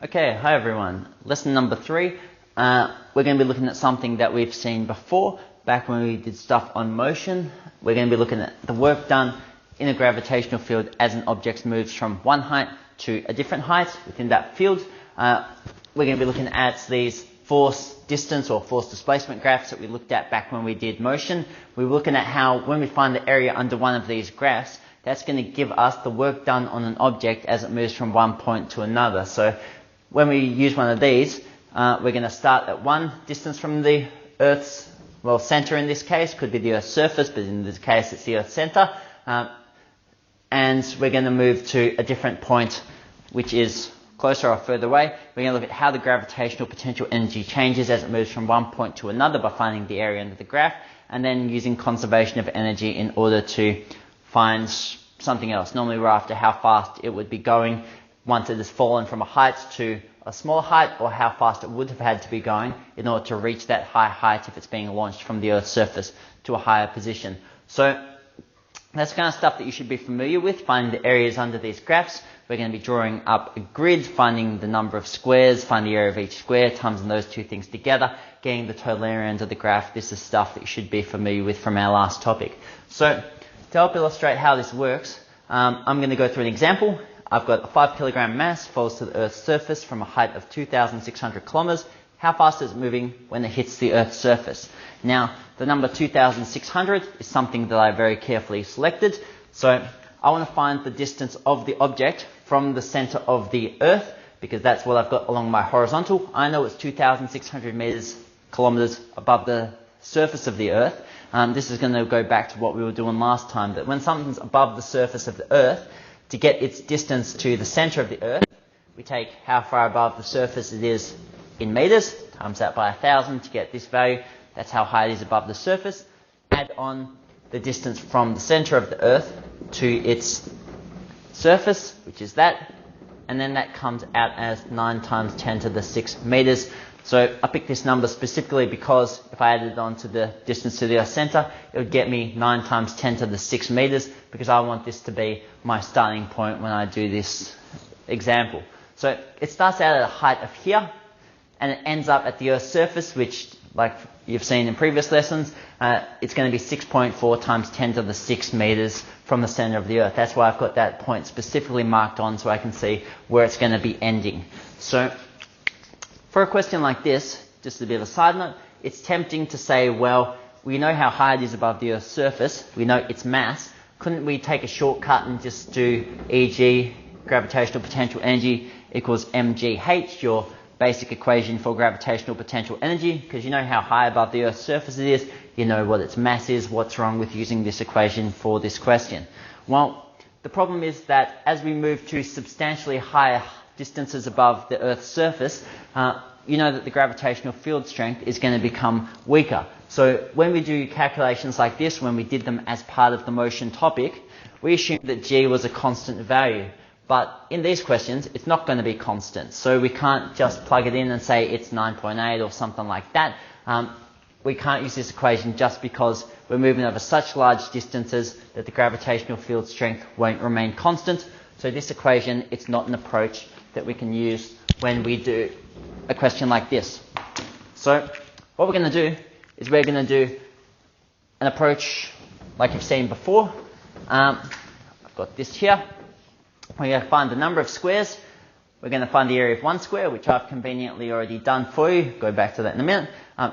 Okay, hi everyone. Lesson number 3. We're going to be looking at something that we've seen before, back when we did stuff on motion. We're going to be looking at the work done in a gravitational field as an object moves from one height to a different height within that field. We're going to be looking at these force distance or force displacement graphs that we looked at back when we did motion. We were looking at how when we find the area under one of these graphs, that's going to give us the work done on an object as it moves from one point to another. So when we use one of these, we're going to start at one distance from the Earth's, center in this case, could be the Earth's surface, but in this case it's the Earth's center. And we're going to move to a different point, which is closer or further away. We're going to look at how the gravitational potential energy changes as it moves from one point to another by finding the area under the graph, and then using conservation of energy in order to find something else. Normally we're after how fast it would be going once it has fallen from a height to a smaller height, or how fast it would have had to be going in order to reach that high height if it's being launched from the Earth's surface to a higher position. So that's the kind of stuff that you should be familiar with, finding the areas under these graphs. We're going to be drawing up a grid, finding the number of squares, find the area of each square, timesing those two things together, getting the total area under the graph. This is stuff that you should be familiar with from our last topic. So to help illustrate how this works, I'm going to go through an example. I've got a 5 kilogram mass falls to the Earth's surface from a height of 2,600 kilometers. How fast is it moving when it hits the Earth's surface? Now, the number 2,600 is something that I very carefully selected. So I want to find the distance of the object from the center of the Earth, because that's what I've got along my horizontal. I know it's 2,600 kilometers above the surface of the Earth. This is going to go back to what we were doing last time, that when something's above the surface of the Earth, to get its distance to the center of the Earth, we take how far above the surface it is in meters, times that by 1,000 to get this value. That's how high it is above the surface. Add on the distance from the center of the Earth to its surface, which is that, and then that comes out as 9 times 10 to the 6 meters. So I picked this number specifically because if I added it on to the distance to the Earth's center, it would get me 9 times 10 to the 6 meters, because I want this to be my starting point when I do this example. So it starts out at a height of here, and it ends up at the Earth's surface, which, like you've seen in previous lessons, it's going to be 6.4 times 10 to the 6 meters from the center of the Earth. That's why I've got that point specifically marked on so I can see where it's going to be ending. So for a question like this, just a bit of a side note, it's tempting to say, well, we know how high it is above the Earth's surface, we know its mass, couldn't we take a shortcut and just do e.g. gravitational potential energy equals mgh, your basic equation for gravitational potential energy, because you know how high above the Earth's surface it is, you know what its mass is. What's wrong with using this equation for this question? Well, the problem is that as we move to substantially higher distances above the Earth's surface, you know that the gravitational field strength is going to become weaker. So when we do calculations like this, when we did them as part of the motion topic, we assumed that g was a constant value. But in these questions, it's not going to be constant. So we can't just plug it in and say it's 9.8 or something like that. We can't use this equation just because we're moving over such large distances that the gravitational field strength won't remain constant. So this equation, it's not an approach that we can use when we do a question like this. So what we're going to do is we're going to do an approach like you've seen before. I've got this here. We're going to find the number of squares. We're going to find the area of one square, which I've conveniently already done for you. Go back to that in a minute.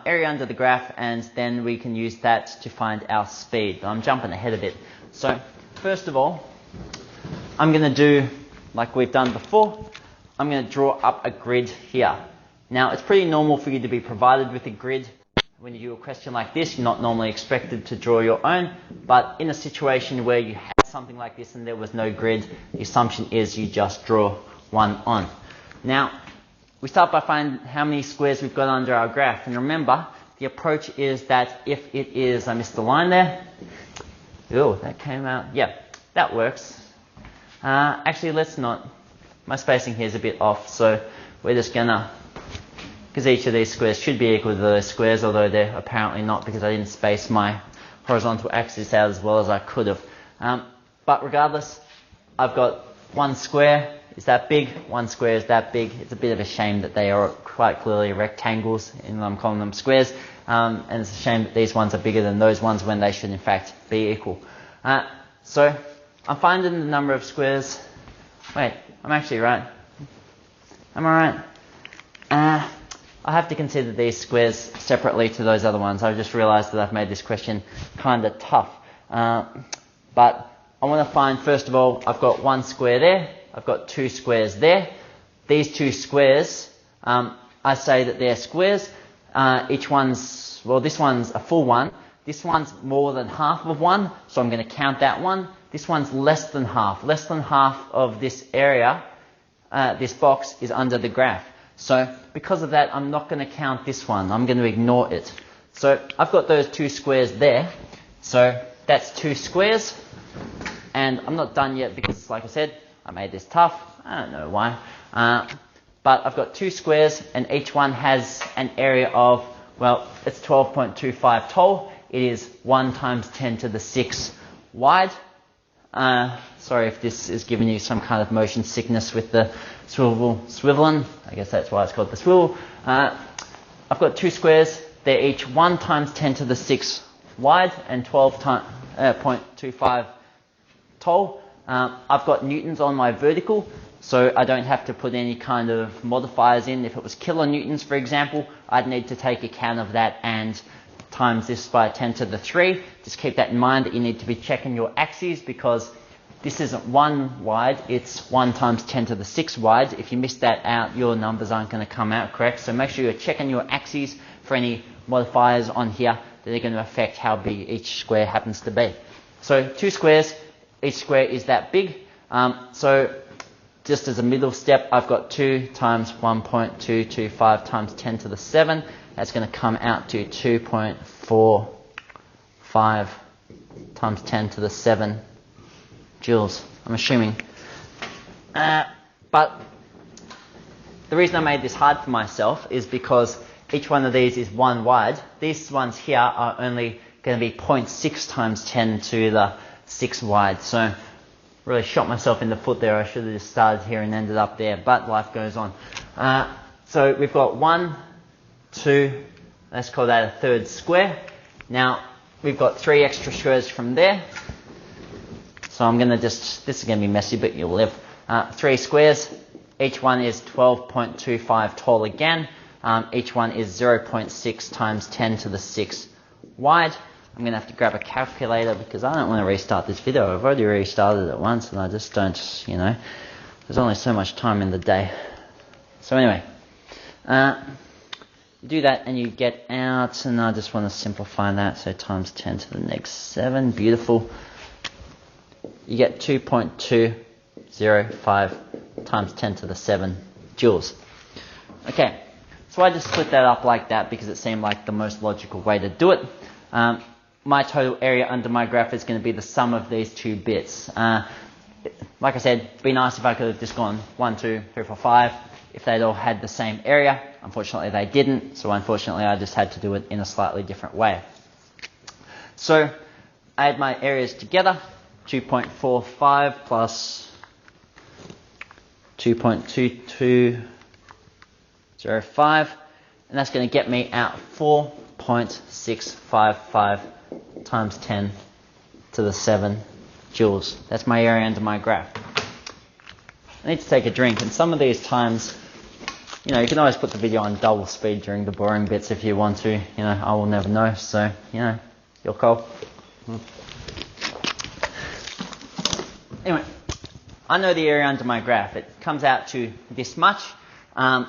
Area under the graph, and then we can use that to find our speed. But I'm jumping ahead a bit. So first of all, I'm going to do like we've done before. I'm going to draw up a grid here. Now, it's pretty normal for you to be provided with a grid. When you do a question like this, you're not normally expected to draw your own. But in a situation where you had something like this and there was no grid, the assumption is you just draw one on. Now, we start by finding how many squares we've got under our graph. And remember, the approach is that if it is, I missed the line there. Oh, that came out. Yeah, that works. Actually, let's not. My spacing here is a bit off, so we're just going to, because each of these squares should be equal to those squares, although they're apparently not because I didn't space my horizontal axis out as well as I could have. But regardless, I've got one square is that big, one square is that big. It's a bit of a shame that they are quite clearly rectangles, and I'm calling them squares. And it's a shame that these ones are bigger than those ones when they should in fact be equal. So I'm finding the number of squares. Wait, I'm actually right. Am I right? I have to consider these squares separately to those other ones. I've just realized that I've made this question kind of tough. But I want to find, first of all, I've got one square there. I've got two squares there. These two squares, I say that they're squares. Each one's, well, this one's a full one. This one's more than half of one, so I'm going to count that one. This one's less than half. Less than half of this area, this box, is under the graph. So because of that, I'm not going to count this one. I'm going to ignore it. So I've got those two squares there. So that's two squares. And I'm not done yet because, like I said, I made this tough. I don't know why. But I've got two squares, and each one has an area of, well, it's 12.25 tall. It is 1 times 10 to the 6 wide. Sorry if this is giving you some kind of motion sickness with the swiveling. I guess that's why it's called the swivel. I've got two squares. They're each 1 times 10 to the 6 wide and 12.25 tall. I've got newtons on my vertical, so I don't have to put any kind of modifiers in. If it was kilonewtons, for example, I'd need to take account of that and times this by 10 to the 3. Just keep that in mind that you need to be checking your axes, because this isn't 1 wide, it's 1 times 10 to the 6 wide. If you miss that out, your numbers aren't going to come out correct. So make sure you're checking your axes for any modifiers on here that are going to affect how big each square happens to be. So two squares, each square is that big. So just as a middle step, I've got 2 times 1.225 times 10 to the 7. That's going to come out to 2.45 times 10 to the 7 joules, I'm assuming. But the reason I made this hard for myself is because each one of these is 1 wide. These ones here are only going to be 0.6 times 10 to the 6 wide. So really shot myself in the foot there. I should have just started here and ended up there, but life goes on. So we've got 1, 2, let's call that a third square. Now we've got 3 extra squares from there. So I'm going to just, this is going to be messy, but you'll live. 3 squares, each one is 12.25 tall again. Each one is 0.6 times 10 to the 6 wide. I'm going to have to grab a calculator because I don't want to restart this video. I've already restarted it once and I just don't, there's only so much time in the day. So anyway, you do that and you get out, and I just want to simplify that. So times 10 to the negative 7, beautiful. You get 2.205 times 10 to the 7 joules. Okay, so I just split that up like that because it seemed like the most logical way to do it. My total area under my graph is going to be the sum of these two bits. Like I said, it'd be nice if I could have just gone 1, 2, 3, 4, 5, if they'd all had the same area. Unfortunately, they didn't, so unfortunately I just had to do it in a slightly different way. So, I add my areas together. 2.45 plus 2.2205, and that's going to get me out 4.655 times 10 to the 7 joules. That's my area under my graph. I need to take a drink, and some of these times, you can always put the video on double speed during the boring bits if you want to. I will never know, so, your call. Anyway, I know the area under my graph. It comes out to this much. I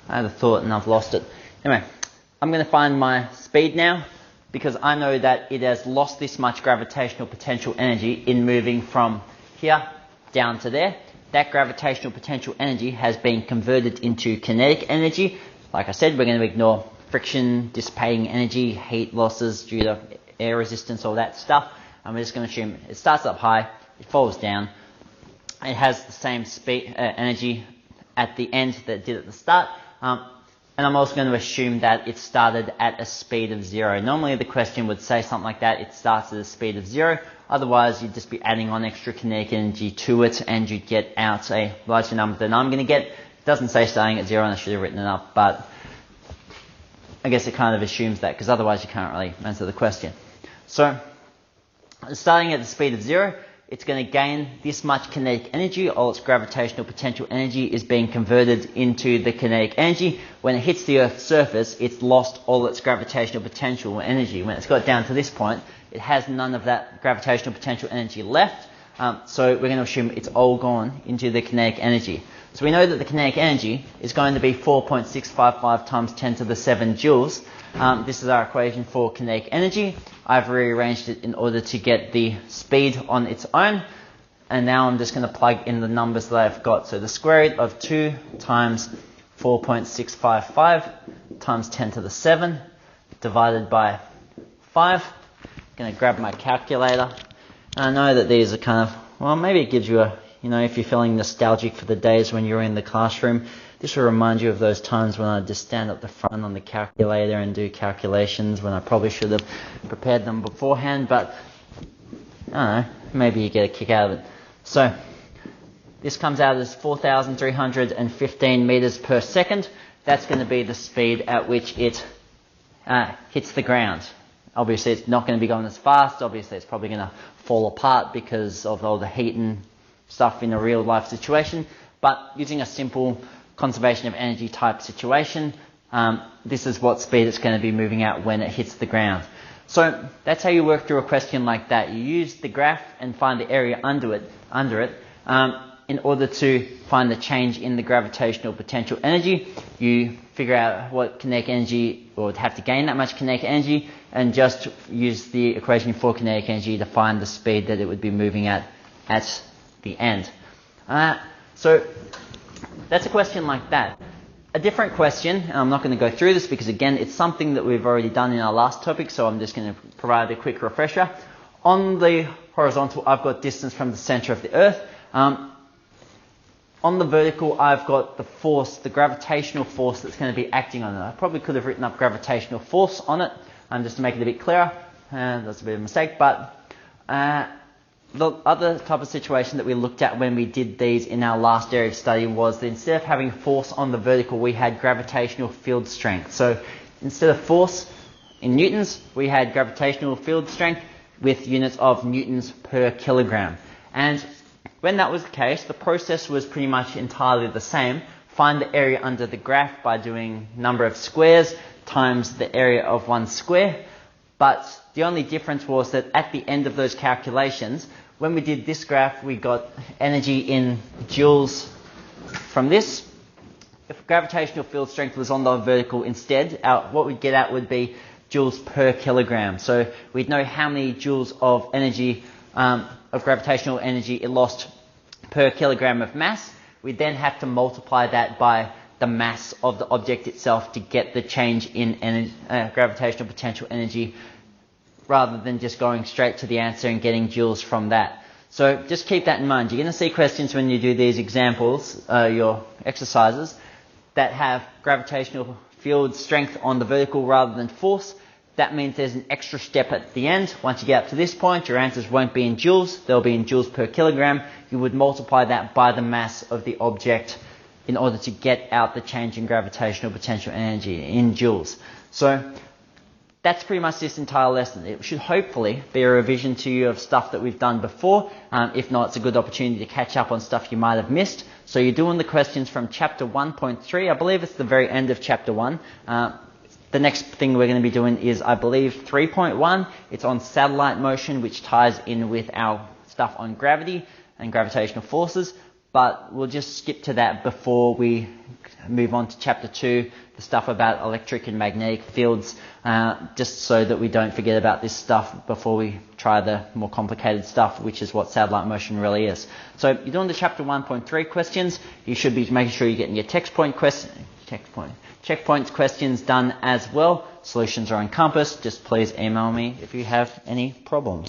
had a thought and I've lost it. Anyway, I'm going to find my speed now because I know that it has lost this much gravitational potential energy in moving from here down to there. That gravitational potential energy has been converted into kinetic energy. Like I said, we're going to ignore friction, dissipating energy, heat losses due to air resistance, all that stuff. I'm just going to assume it starts up high, it falls down, it has the same speed, energy at the end that it did at the start, and I'm also going to assume that it started at a speed of 0. Normally the question would say something like that, it starts at a speed of 0. Otherwise, you'd just be adding on extra kinetic energy to it, and you'd get out a larger number than I'm going to get. It doesn't say starting at 0, and I should have written it up, but I guess it kind of assumes that, because otherwise you can't really answer the question. So, starting at the speed of 0, it's going to gain this much kinetic energy. All its gravitational potential energy is being converted into the kinetic energy. When it hits the Earth's surface, it's lost all its gravitational potential energy. When it's got down to this point, it has none of that gravitational potential energy left. So we're going to assume it's all gone into the kinetic energy. So we know that the kinetic energy is going to be 4.655 times 10 to the 7 joules. This is our equation for kinetic energy. I've rearranged it in order to get the speed on its own. And now I'm just going to plug in the numbers that I've got. So the square root of 2 times 4.655 times 10 to the 7 divided by 5. I'm going to grab my calculator. And I know that these are kind of, well, maybe it gives you a, if you're feeling nostalgic for the days when you're in the classroom, this will remind you of those times when I just stand up the front on the calculator and do calculations when I probably should have prepared them beforehand, but I don't know, maybe you get a kick out of it. So this comes out as 4,315 meters per second. That's going to be the speed at which it hits the ground. Obviously it's not going to be going as fast. Obviously it's probably going to fall apart because of all the heat and stuff in a real life situation. But using a simple conservation of energy type situation, this is what speed it's going to be moving at when it hits the ground. So that's how you work through a question like that. You use the graph and find the area under it in order to find the change in the gravitational potential energy. You figure out what kinetic energy, or would have to gain that much kinetic energy, and just use the equation for kinetic energy to find the speed that it would be moving at the end. So that's a question like that. A different question, and I'm not going to go through this because again it's something that we've already done in our last topic, so I'm just going to provide a quick refresher. On the horizontal I've got distance from the center of the Earth. On the vertical I've got the force, the gravitational force that's going to be acting on it. I probably could have written up gravitational force on it, just to make it a bit clearer. That's a bit of a mistake, but the other type of situation that we looked at when we did these in our last area of study was that instead of having force on the vertical, we had gravitational field strength. So instead of force in newtons, we had gravitational field strength with units of newtons per kilogram. And when that was the case, the process was pretty much entirely the same. Find the area under the graph by doing number of squares times the area of one square. But the only difference was that at the end of those calculations, when we did this graph, we got energy in joules from this. If gravitational field strength was on the vertical instead, what we'd get out would be joules per kilogram. So we'd know how many joules of energy, of gravitational energy it lost per kilogram of mass. We'd then have to multiply that by the mass of the object itself to get the change in gravitational potential energy, rather than just going straight to the answer and getting joules from that. So just keep that in mind. You're going to see questions when you do these examples, your exercises, that have gravitational field strength on the vertical rather than force. That means there's an extra step at the end. Once you get up to this point, your answers won't be in joules, they'll be in joules per kilogram. You would multiply that by the mass of the object in order to get out the change in gravitational potential energy in joules. So that's pretty much this entire lesson. It should hopefully be a revision to you of stuff that we've done before. If not, it's a good opportunity to catch up on stuff you might have missed. So you're doing the questions from chapter 1.3. I believe it's the very end of chapter 1. The next thing we're going to be doing is, I believe, 3.1. It's on satellite motion, which ties in with our stuff on gravity and gravitational forces. But we'll just skip to that before we move on to chapter 2, the stuff about electric and magnetic fields, just so that we don't forget about this stuff before we try the more complicated stuff, which is what satellite motion really is. So you're doing the chapter 1.3 questions. You should be making sure you're getting your checkpoints questions done as well. Solutions are on Compass. Just please email me if you have any problems.